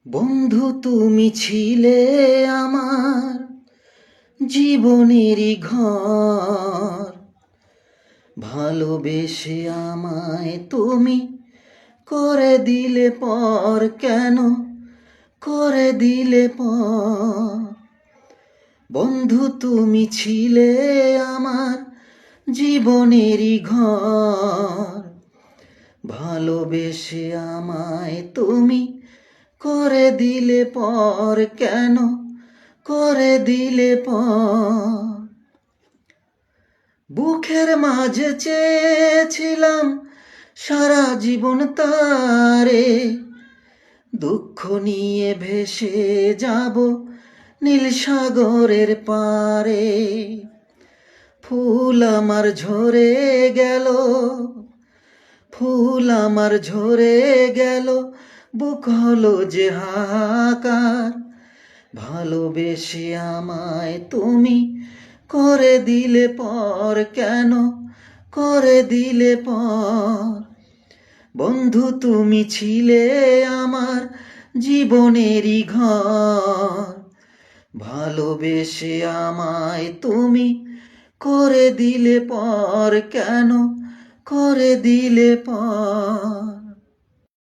বন্ধু তুমি ছিলে আমার জীবনেরই ঘর, ভালোবেসে আমায় তুমি করে দিলে পর। কেন করে দিলে পর? বন্ধু তুমি ছিলে আমার জীবনেরই ঘর, ভালোবেসে আমায় তুমি করে দিলে পর। কেন করে দিলে পর? বুকের মাঝে চেয়েছিলাম সারা জীবন তারে, দুঃখ নিয়ে ভেসে যাব নীল সাগরের পারে। ফুল আমার ঝরে গেল, ফুল আমার ঝরে গেল, বুক হলো যে হাহাকার। ভালোবেসে আমায় তুমি করে দিলে পর। কেন করে দিলে পর? বন্ধু তুমি ছিলে আমার জীবনেরই ঘর, ভালোবেসে আমায় তুমি করে দিলে পর। কেন করে দিলে পর?